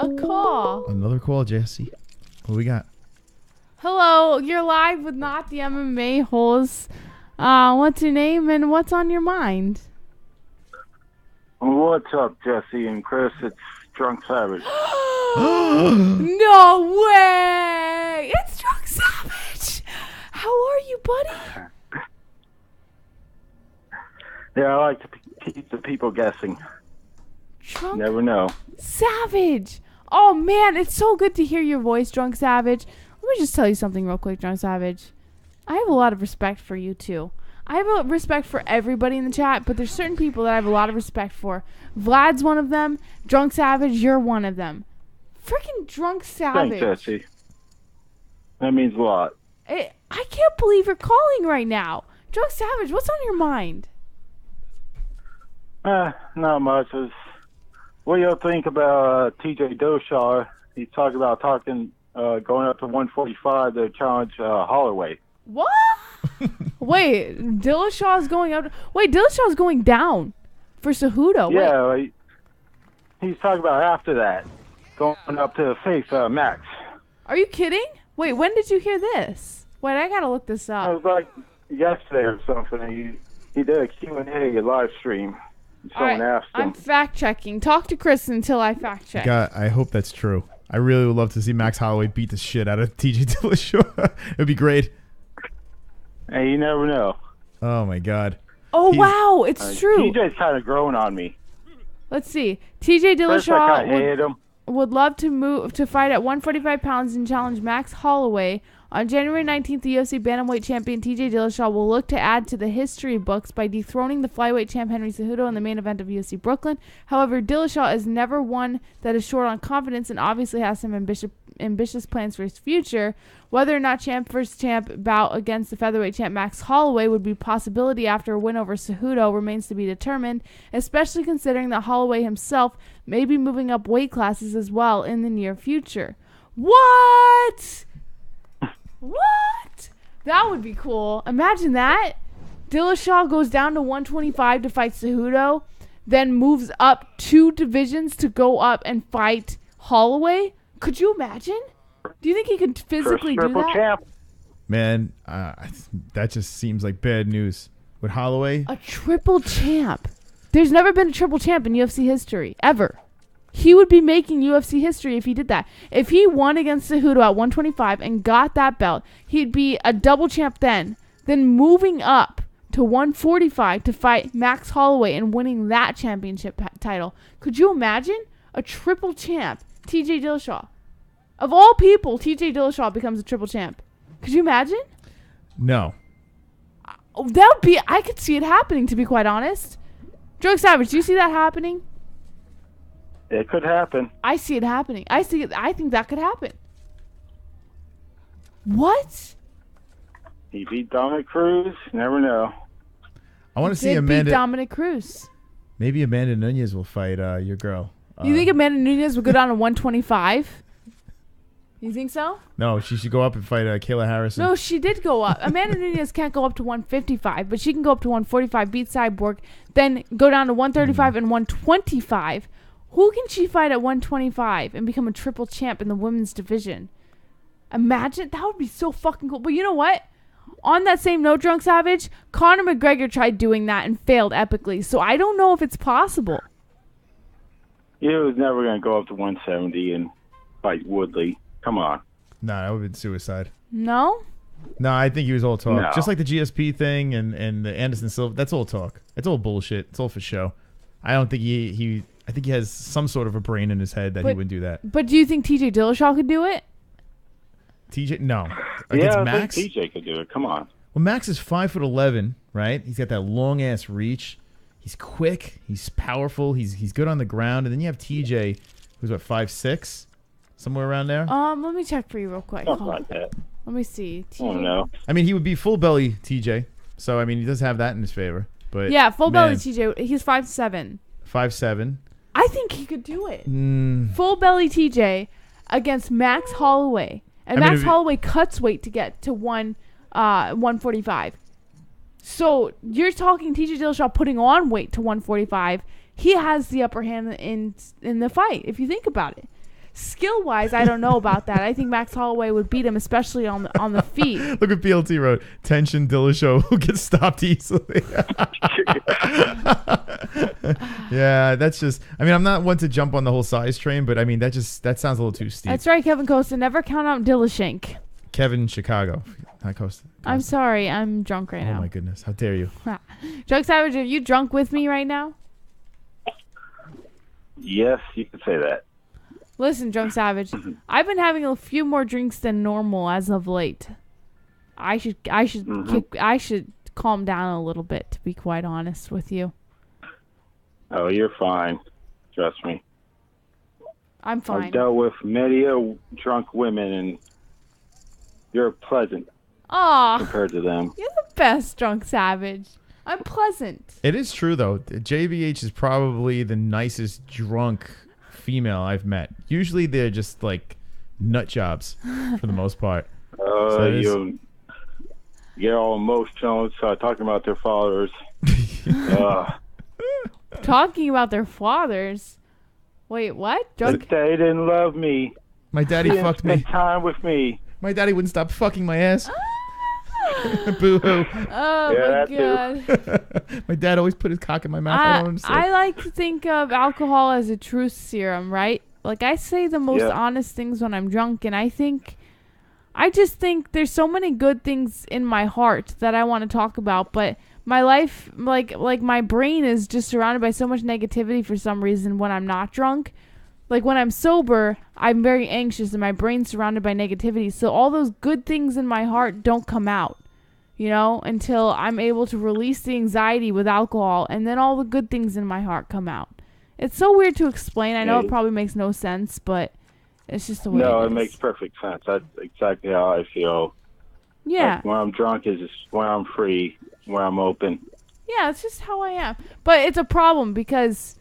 A call. Another call, Jessie. What we got? Hello, you're live with Not the MMA host. What's your name and what's on your mind? What's up, Jesse and Chris? It's Drunk Savage. No way! It's Drunk Savage! How are you, buddy? Yeah, I like to keep the people guessing. Drunk Never know. Savage! Oh, man, it's so good to hear your voice, Drunk Savage. Let me just tell you something real quick, Drunk Savage. I have a lot of respect for you, too. I have a respect for everybody in the chat, but there's certain people that I have a lot of respect for. Vlad's one of them. Drunk Savage, you're one of them. Freaking Drunk Savage. Thanks, Jesse. That means a lot. I can't believe you're calling right now. Drunk Savage, what's on your mind? Not much. What do you think about TJ Dillashaw? He's talking about going up to 145 to challenge Holloway. What? Wait, Dillashaw's going up. Wait, Dillashaw's going down for Cejudo. Yeah, he's talking about after that, going up to face Max. Are you kidding? Wait, when did you hear this? Wait, I gotta look this It up. was like yesterday or something. He did a Q&A live stream. Someone asked him. I'm fact checking. Talk to Chris until I fact check. God, I hope that's true. I really would love to see Max Holloway beat the shit out of TJ Dillashaw. It'd be great. Hey, you never know. Oh my God. Oh wow, it's true. TJ's kind of growing on me. Let's see. TJ First I kind of hated Dillashaw him. would love to move to fight at 145 pounds and challenge Max Holloway. On January 19th, the UFC bantamweight champion TJ Dillashaw will look to add to the history books by dethroning the flyweight champ Henry Cejudo in the main event of UFC Brooklyn. However, Dillashaw is never one that is short on confidence and obviously has some ambitious plans for his future. Whether or not champ versus champ bout against the featherweight champ Max Holloway would be a possibility after a win over Cejudo remains to be determined, especially considering that Holloway himself may be moving up weight classes as well in the near future. What? What? That would be cool. Imagine that. Dillashaw goes down to 125 to fight Cejudo, then moves up 2 divisions to go up and fight Holloway. Could you imagine? Do you think he could physically do that? Champ. Man, that just seems like bad news. With Holloway? A triple champ. There's never been a triple champ in UFC history, ever. He would be making UFC history if he did that. If he won against Cejudo at 125 and got that belt, he'd be a double champ then moving up to 145 to fight Max Holloway and winning that championship title. Could you imagine? A triple champ, TJ Dillashaw. Of all people, TJ Dillashaw becomes a triple champ. Could you imagine? No. That would be, I could see it happening, to be quite honest. Drunk Savage, do you see that happening? It could happen. I see it happening. I think that could happen. What? He beat Dominic Cruz. Never know. I want to see Beat Amanda. Dominic Cruz. Maybe Amanda Nunez will fight your girl. You think Amanda Nunez would go down to 125? You think so? No, she should go up and fight Kayla Harrison. No, she did go up. Amanda Nunez can't go up to 155, but she can go up to 145, beat Cyborg, then go down to 135 and 125. Who can she fight at 125 and become a triple champ in the women's division? Imagine. That would be so fucking cool. But you know what? On that same note, Drunk Savage, Conor McGregor tried doing that and failed epically. So I don't know if it's possible. He was never going to go up to 170 and fight Woodley. Come on. Nah, that would have been suicide. No? No, I think he was all talk. No. Just like the GSP thing and the Anderson Silva. That's all talk. It's all bullshit. It's all for show. I don't think I think he has some sort of a brain in his head that he wouldn't do that. But do you think TJ Dillashaw could do it? TJ, no. Yeah, Max? I think TJ could do it. Come on. Well, Max is 5'11", right? He's got that long ass reach. He's quick. He's powerful. He's good on the ground. And then you have TJ, who's what, 5'6", somewhere around there. Let me check for you real quick. Something like that. Let me see. I don't know. I mean, he would be full belly TJ. So I mean, he does have that in his favor. But yeah, full belly TJ. He's 5'7". 5'7". I think he could do it. Mm. Full belly TJ against Max Holloway. And Max Holloway cuts weight to get to 145. So you're talking TJ Dillashaw putting on weight to 145. He has the upper hand in the fight, if you think about it. Skill-wise, I don't know about that. I think Max Holloway would beat him, especially on the feet. Look what BLT wrote. Tension Dillashaw who gets stopped easily. Yeah, that's just. I mean, I'm not one to jump on the whole size train, but I mean that sounds a little too steep. That's right, Kevin Costa. Never count out Dillashank. Kevin Chicago. Not Costa. I'm sorry, I'm drunk right now. Oh my goodness, how dare you? Drunk Savage, are you drunk with me right now? Yes, you could say that. Listen, Drunk Savage, I've been having a few more drinks than normal as of late. I should calm down a little bit, to be quite honest with you. Oh, you're fine. Trust me. I'm fine. I've dealt with many drunk women, and you're pleasant compared to them. You're the best, Drunk Savage. I'm pleasant. It is true though. JVH is probably the nicest drunk female I've met. Usually they're just like nut jobs for the most part. You get all emotional talking about their fathers. Talking about their fathers? Wait, what? Drunk? They didn't love me. My daddy fucked me. Spend time with me. My daddy wouldn't stop fucking my ass. Boo-hoo. Oh, yeah, my God. My dad always put his cock in my mouth. I don't understand. I like to think of alcohol as a truth serum, right? Like, I say the most honest things when I'm drunk, and I just think there's so many good things in my heart that I want to talk about, but my life, like my brain is just surrounded by so much negativity for some reason when I'm not drunk. Like, when I'm sober, I'm very anxious and my brain's surrounded by negativity. So all those good things in my heart don't come out, you know, until I'm able to release the anxiety with alcohol. And then all the good things in my heart come out. It's so weird to explain. I know it probably makes no sense, but it's just the way it is. No, it makes perfect sense. That's exactly how I feel. Yeah. Like, when I'm drunk is just when I'm free, when I'm open. Yeah, it's just how I am. But it's a problem because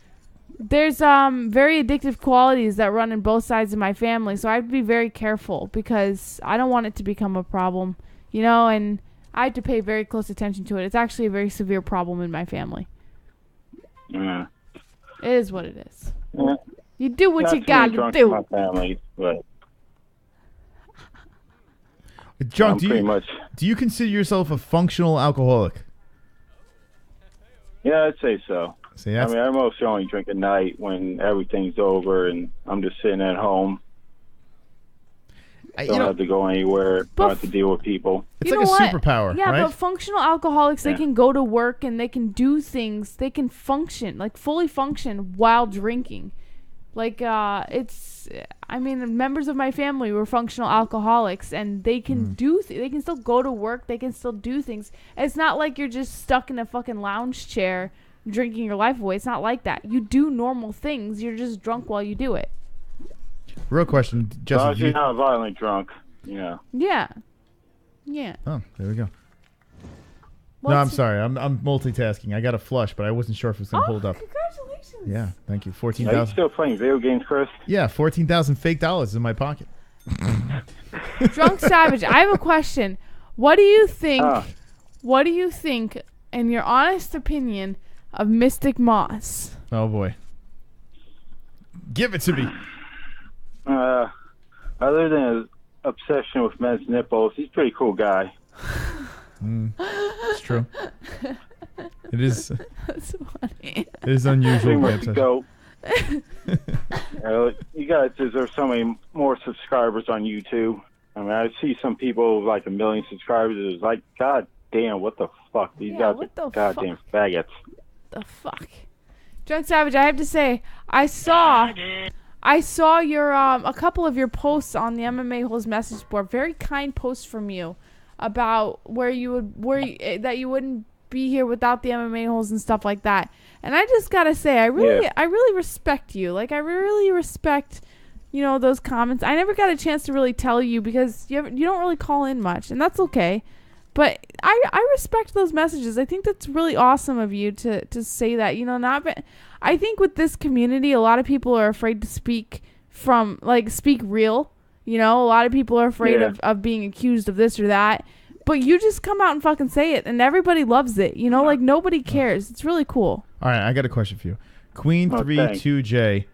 there's very addictive qualities that run in both sides of my family, so I have to be very careful because I don't want it to become a problem, you know, and I have to pay very close attention to it. It's actually a very severe problem in my family. Yeah. It is what it is. Yeah. You do what you gotta do. In my family, but Drunk, do you consider yourself a functional alcoholic? Yeah, I'd say so. See, I mean, I mostly only drink at night when everything's over and I'm just sitting at home. Don't have to go anywhere. Don't have to deal with people. It's like a superpower, yeah, right? but functional alcoholics, they can go to work and they can do things. They can function, like fully function while drinking. Like, I mean, members of my family were functional alcoholics, and they can they can still go to work. They can still do things. It's not like you're just stuck in a fucking lounge chair drinking your life away. It's not like that. You do normal things. You're just drunk while you do it. Real question, Justin. You're not violently drunk, you know. Yeah. Yeah. Oh, there we go. No, I'm sorry. I'm multitasking. I got a flush, but I wasn't sure if it was going to hold up. Congratulations. Yeah, thank you. 14,000. Are you still playing video games, Chris? Yeah, 14,000 fake dollars in my pocket. Drunk Savage, I have a question. What do you think? What do you think, in your honest opinion, of Mystic Moss? Oh boy, give it to me. Other than his obsession with men's nipples, he's a pretty cool guy. It's true. It is. That's funny. It is unusual. You guys deserve so many more subscribers on YouTube. I mean, I see some people with like 1 million subscribers. It's like, God damn, what the fuck? These guys are goddamn faggots. The fuck? Drunk Savage, I have to say, I saw your a couple of your posts on the MMA Holes message board. Very kind posts from you about that you wouldn't be here without the MMA Holes and stuff like that. And I just gotta say, I really respect you. Like, I really respect, you know, those comments. I never got a chance to really tell you because you don't really call in much, and that's okay. But I respect those messages. I think that's really awesome of you to say that. You know, I think with this community, a lot of people are afraid to speak real. You know, a lot of people are afraid of being accused of this or that. But you just come out and fucking say it, and everybody loves it. You know, like, nobody cares. It's really cool. All right, I got a question for you. Queen 3-2J.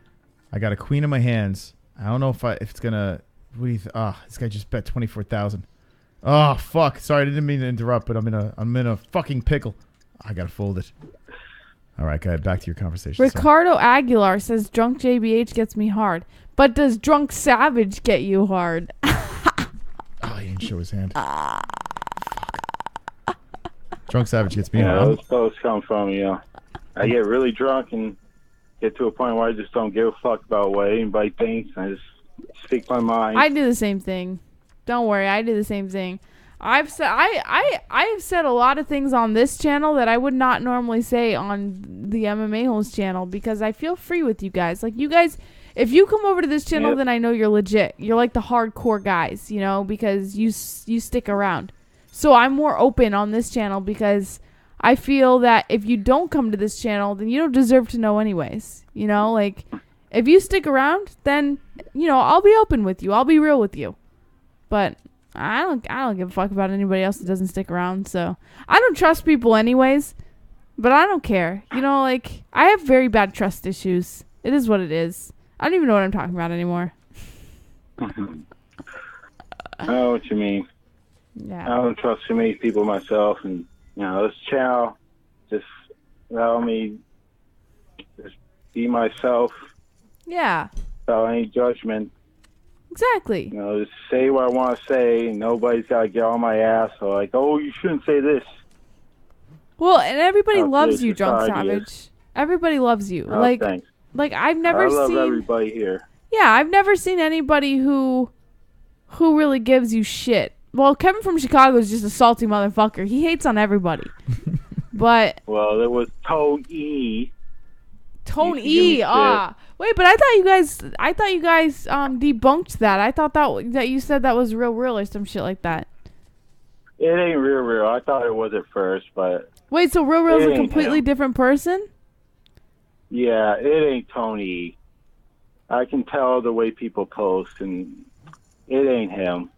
I got a queen in my hands. I don't know if it's gonna. What do you? This guy just bet 24,000. Oh fuck! Sorry, I didn't mean to interrupt, but I'm in a fucking pickle. I gotta fold it. All right, go ahead. Back to your conversation. Ricardo Aguilar says drunk JBH gets me hard, but does drunk Savage get you hard? He didn't show his hand. Drunk Savage gets me hard. Those posts come from I get really drunk and get to a point where I just don't give a fuck about what anybody thinks. I just speak my mind. I do the same thing. Don't worry, I do the same thing. I've said a lot of things on this channel that I would not normally say on the MMA Holes channel because I feel free with you guys. Like, you guys, if you come over to this channel, then I know you're legit. You're like the hardcore guys, because you stick around. So I'm more open on this channel because I feel that if you don't come to this channel, then you don't deserve to know anyways. Like, if you stick around, then, I'll be open with you. I'll be real with you. But I don't give a fuck about anybody else that doesn't stick around. So I don't trust people anyways, but I don't care. Like, I have very bad trust issues. It is what it is. I don't even know what I'm talking about anymore. I know what you mean. Yeah. I don't trust too many people myself, and this channel just allow me just be myself. Yeah. Without any judgment. Exactly. Just say what I want to say, and nobody's got to get on my ass. Or like, oh, you shouldn't say this. Well, and everybody loves you, Drunk Savage. Everybody loves you. Oh, thanks. Like I've never seen. I love everybody here. Yeah, I've never seen anybody who really gives you shit. Well, Kevin from Chicago is just a salty motherfucker. He hates on everybody. But well, there was Tone E. Tone E. Wait, but I thought you guys debunked that. I thought that you said that was real or some shit like that. It ain't real. I thought it was at first, but wait, so real is a completely different person? Yeah, it ain't Tony. I can tell the way people post, and it ain't him.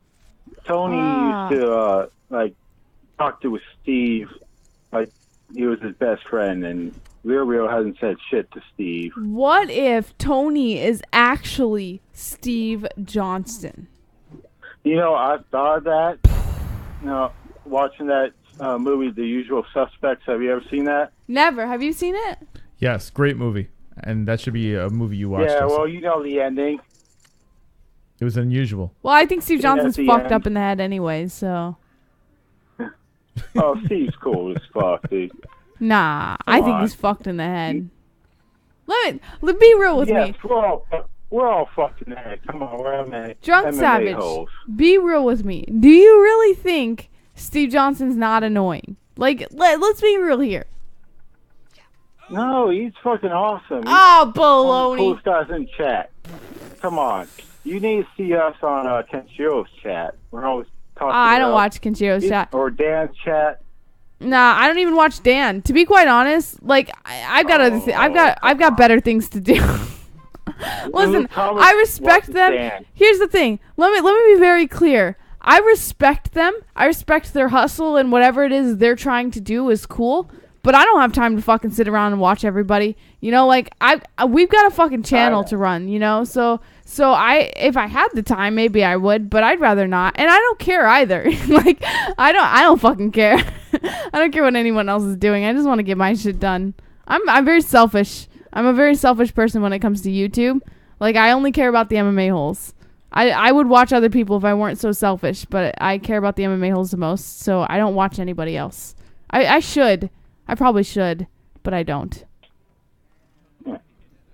Tony used to talk to Steve like he was his best friend, and Real hasn't said shit to Steve. What if Tony is actually Steve Johnston? I've thought of that. Watching that movie, The Usual Suspects. Have you ever seen that? Never. Have you seen it? Yes, great movie. And that should be a movie you watched. Yeah, also. well, you know the ending. It was unusual. Well, I think Steve Johnson's fucked up in the head anyway, so. Oh, Steve's cool as fuck, dude. Nah, I think he's fucked in the head. Let be real with me. Yes, we're all fucked in the head. Come on, we're MMA. Drunk Savage, be real with me. Do you really think Steve Johnson's not annoying? Like, let's be real here. No, he's fucking awesome. Baloney. One of the coolest guys in chat. Come on. You need to see us on Kenshiro's chat. We're always talking I don't watch Kenshiro's chat. Or Dan's chat. Nah, I don't even watch Dan. To be quite honest, like I've got I've got better things to do. Listen, I respect them. Dan. Here's the thing. Let me be very clear. I respect them. I respect their hustle, and whatever it is they're trying to do is cool. But I don't have time to fucking sit around and watch everybody. Like we've got a fucking channel to run, So if I had the time, maybe I would, but I'd rather not. And I don't care either. Like I don't fucking care. I don't care what anyone else is doing. I just want to get my shit done. I'm very selfish. I'm a very selfish person when it comes to YouTube. Like I only care about the MMA holes. I would watch other people if I weren't so selfish, but I care about the MMA holes the most, so I don't watch anybody else. I should. I probably should, but I don't. Yeah.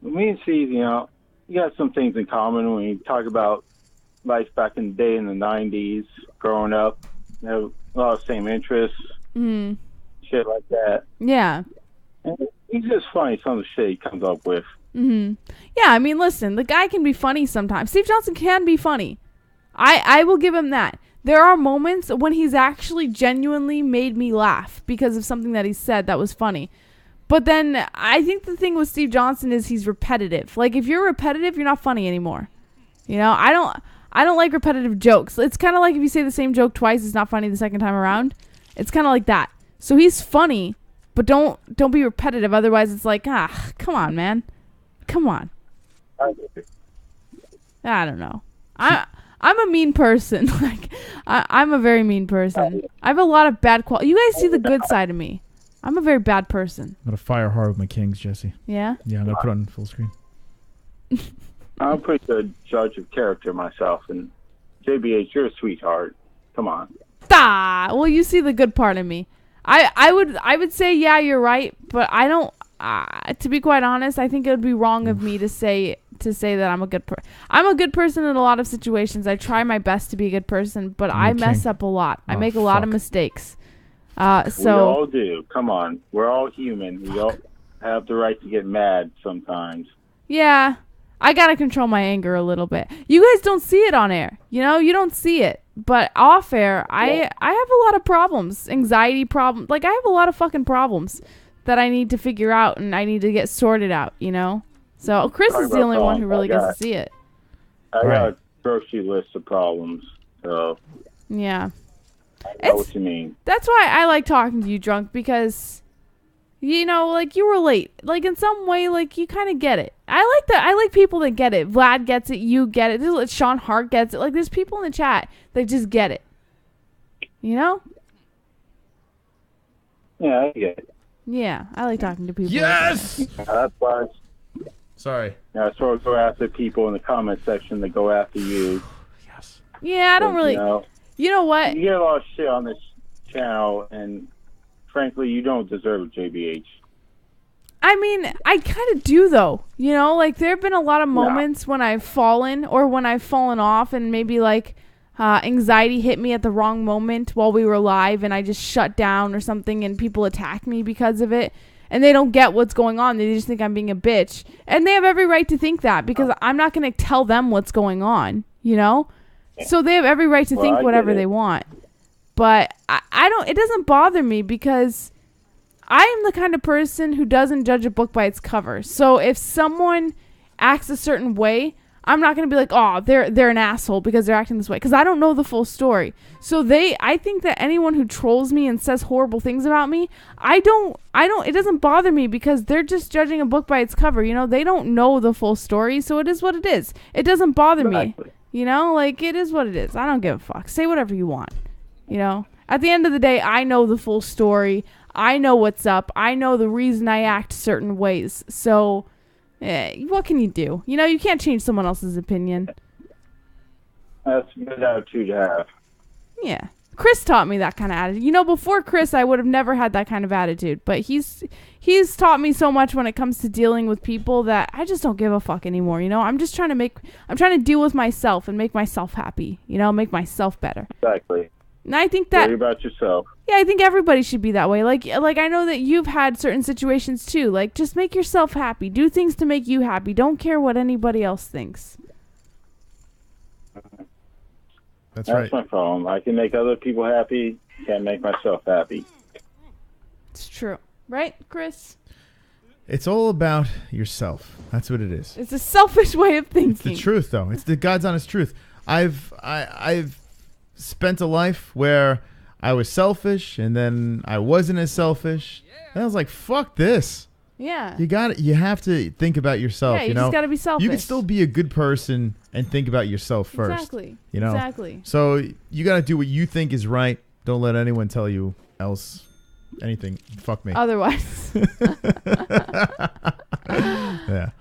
Me and Steve, you got some things in common when you talk about life back in the day in the 90s, growing up. You have a lot of same interests, shit like that. Yeah. And he's just funny, some of the shit he comes up with. Yeah, I mean, listen, the guy can be funny sometimes. Steve Johnson can be funny. I will give him that. There are moments when he's actually genuinely made me laugh because of something that he said that was funny. But then I think the thing with Steve Johnson is he's repetitive. Like if you're repetitive, you're not funny anymore. I don't like repetitive jokes. It's kind of like if you say the same joke twice, it's not funny the second time around. It's kind of like that. So he's funny, but don't be repetitive. Otherwise, it's like, come on, man. Come on. I don't know. I'm a mean person. Like I'm a very mean person. I have a lot of bad quality. You guys see the good side of me. I'm a very bad person. I'm gonna fire hard with my kings, Jesse. Yeah? Yeah, I'm gonna put on full screen. I'm a pretty good judge of character myself, and JBH, you're a sweetheart. Come on. Well, you see the good part of me. I would say, yeah, you're right, but I don't. To be quite honest, I think it would be wrong of me to say that I'm a good person. I'm a good person in a lot of situations. I try my best to be a good person, but I mess up a lot. I make a lot of mistakes. So we all do. Come on, we're all human. We all have the right to get mad sometimes. Yeah, I gotta control my anger a little bit. You guys don't see it on air. You know, you don't see it. But off air, I have a lot of problems, anxiety problems. Like I have a lot of fucking problems that I need to figure out and I need to get sorted out. You know. So Chris is the only one who really gets to see it. I got a grocery list of problems. So yeah, I know what you mean. That's why I like talking to you, Drunk, because you know, like you relate. Like in some way, like you kind of get it. I like that. I like people that get it. Vlad gets it. You get it. Sean Hart gets it. Like there's people in the chat that just get it. You know? Yeah, I get it. Yeah, I like talking to people. Yes. That's why. Sorry. Yeah, so I go after people in the comment section that go after you. Yes. Yeah, I don't really. You know what? You get a lot of shit on this channel, and frankly, you don't deserve it, JBH. I mean, I kind of do, though. You know, like, there have been a lot of moments when I've fallen or when I've fallen off and maybe, like, anxiety hit me at the wrong moment while we were live and I just shut down or something and people attack me because of it. And they don't get what's going on. They just think I'm being a bitch. And they have every right to think that because I'm not going to tell them what's going on, you know? So they have every right to think whatever they want. But I don't, it doesn't bother me because I am the kind of person who doesn't judge a book by its cover. So if someone acts a certain way, I'm not going to be like, oh, they're an asshole because they're acting this way. Because I don't know the full story. So I think that anyone who trolls me and says horrible things about me, it doesn't bother me because they're just judging a book by its cover. You know, they don't know the full story. So it is what it is. It doesn't bother me. You know, like it is what it is. I don't give a fuck. Say whatever you want. You know, at the end of the day, I know the full story. I know what's up. I know the reason I act certain ways. So what can you do? You know, you can't change someone else's opinion. That's a good attitude to have. Yeah. Chris taught me that kind of attitude. You know, before Chris, I would have never had that kind of attitude. But he's taught me so much when it comes to dealing with people that I just don't give a fuck anymore. You know, I'm trying to deal with myself and make myself happy. You know, make myself better. Exactly. And I think that worry about yourself. Yeah, I think everybody should be that way. Like I know that you've had certain situations too. Like just make yourself happy. Do things to make you happy. Don't care what anybody else thinks. That's right. That's my problem. I can make other people happy. Can't make myself happy. It's true, right, Chris? It's all about yourself. That's what it is. It's a selfish way of thinking. It's the truth, though. It's the God's honest truth. I've spent a life where I was selfish, and then I wasn't as selfish. And I was like, "Fuck this." Yeah. You have to think about yourself. Yeah, you know? just got to be selfish. You can still be a good person and think about yourself first. Exactly. You know. Exactly. So you got to do what you think is right. Don't let anyone tell you else anything. Fuck me. Otherwise. Yeah.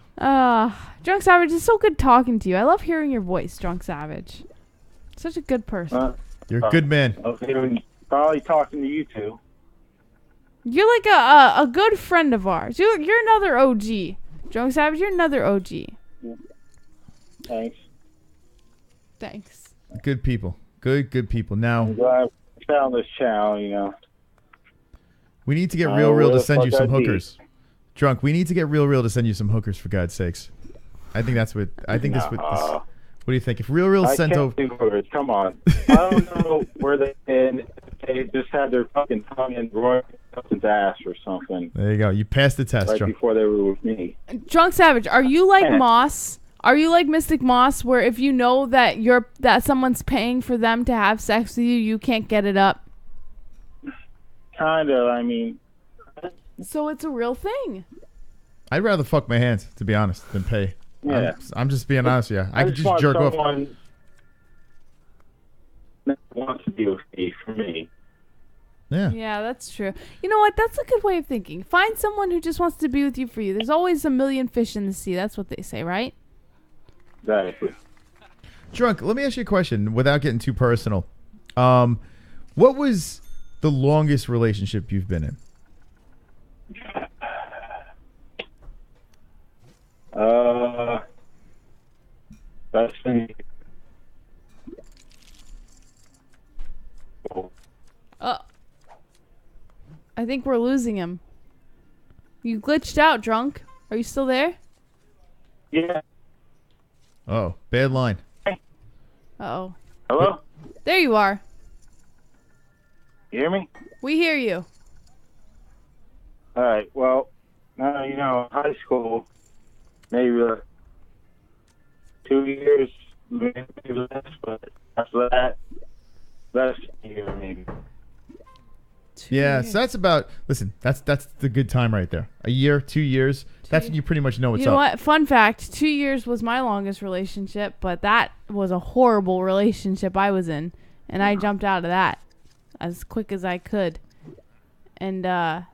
Drunk Savage, it's so good talking to you. I love hearing your voice, Drunk Savage. Such a good person. You're a good man. Okay, probably talking to you two. You're like a good friend of ours. You're another OG. Drunk Savage, you're another OG. Thanks. Thanks. Good people. Good people. Now, I'm glad I found this channel, you know. We need to get Real to send you some hookers. Drunk, we need to get Real to send you some hookers, for God's sakes. I think that's what... I think that's what... What do you think? If Real sent over... Come on. I don't know where they've been. They just had their fucking tongue in Roy Hudson's ass or something. There you go. You passed the test, right Drunk. Before they were with me. Drunk Savage, are you like Moss? Are you like Mystic Moss, where if you know that someone's paying for them to have sex with you, you can't get it up? Kind of. I mean... So it's a real thing. I'd rather fuck my hands, to be honest, than pay. Yeah. I'm just being honest with you. I could just just want jerk off. someone that wants to be with me for me. Yeah. Yeah, that's true. You know what? That's a good way of thinking. Find someone who just wants to be with you for you. There's always a million fish in the sea. That's what they say, right? Exactly. Drunk, let me ask you a question without getting too personal. What was the longest relationship you've been in? That's been. I think we're losing him. You glitched out, Drunk. Are you still there? Yeah. Oh, bad line. Uh-oh. Hello? There you are. You hear me? We hear you. All right. Well, high school, maybe 2 years, maybe less, but after that, less than a year, maybe. Yeah, so that's about. Listen, that's the good time right there. A year, 2 years. That's when you pretty much know what's up. You know what? Fun fact: 2 years was my longest relationship, but that was a horrible relationship I was in, and I jumped out of that as quick as I could. And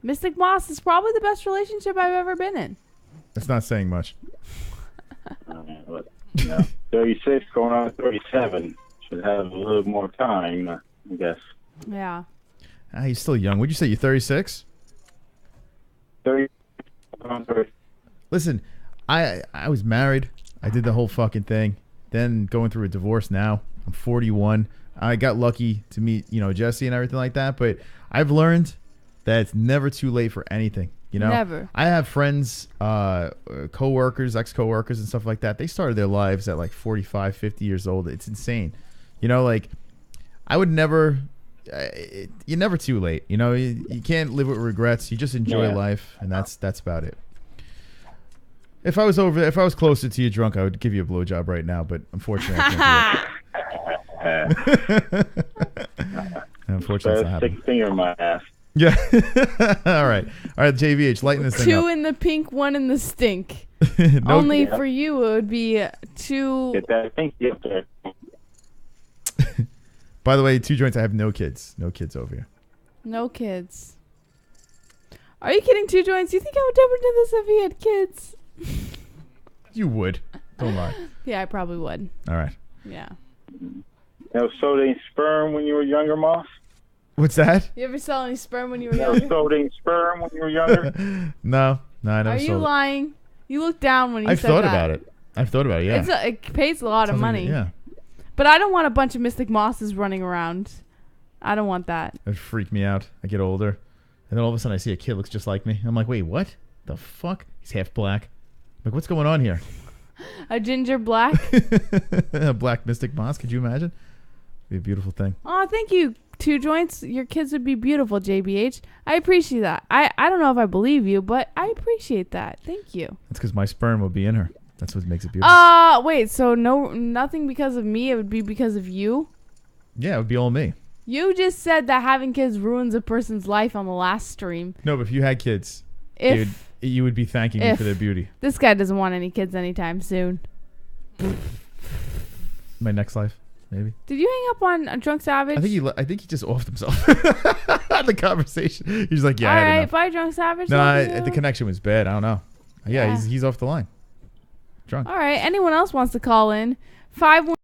Mystic Moss is probably the best relationship I've ever been in. That's not saying much. 36 going on 37 should have a little more time, I guess. Yeah. You're still young. Would you say you're 36? 30. Listen, I was married. I did the whole fucking thing. Then going through a divorce now. I'm 41. I got lucky to meet, Jessie and everything like that. But I've learned that it's never too late for anything. Never. I have friends, co-workers, ex-co-workers and stuff like that. They started their lives at like 45, 50 years old. It's insane. I would never... you're never too late. You can't live with regrets. You just enjoy life, and that's about it. If I was closer to you, Drunk, I would give you a blowjob right now, but unfortunately, I can't do it. Unfortunately, it's not happening. Stick a finger in my ass. Yeah. All right, JVH, lighten this thing up. 2 in the pink, 1 in the stink. No, Only for you, it would be 2. Get that pinky up there. By the way, 2 joints. I have no kids. No kids over here. No kids. Are you kidding, 2 joints? You think I would ever do this if he had kids? You would. Don't lie. Yeah, I probably would. All right. Yeah. Sold any sperm when you were younger, Moss? What's that? You ever sell any sperm when you were younger? Sold any sperm when you were younger? No, I never Are sold you it. lying? You look down when you I've said thought that. about it. I've thought about it, yeah. It pays a lot of Sounds like money. yeah. But I don't want a bunch of Mystic Mosses running around. I don't want that. It freaked me out. I get older. And then all of a sudden I see a kid looks just like me. I'm like, wait, what? The fuck? He's half black. I'm like, what's going on here? A ginger black? A black Mystic Moss. Could you imagine? It'd be a beautiful thing. Oh, thank you, 2 joints. Your kids would be beautiful, JBH. I appreciate that. I don't know if I believe you, but I appreciate that. Thank you. That's because my sperm will be in her. That's what makes it beautiful. Wait, so nothing because of me, it would be because of you? Yeah, it would be all me. You just said that having kids ruins a person's life on the last stream. No, but if you had kids, If you would be thanking me for their beauty. This guy doesn't want any kids anytime soon. My next life, maybe. Did you hang up on Drunk Savage? I think he just offed himself. The conversation. He's like, yeah, All I had right, enough. bye, Drunk Savage. No, Love you. the connection was bad. I don't know. Yeah, he's off the line. Drunk. All right, anyone else wants to call in? 5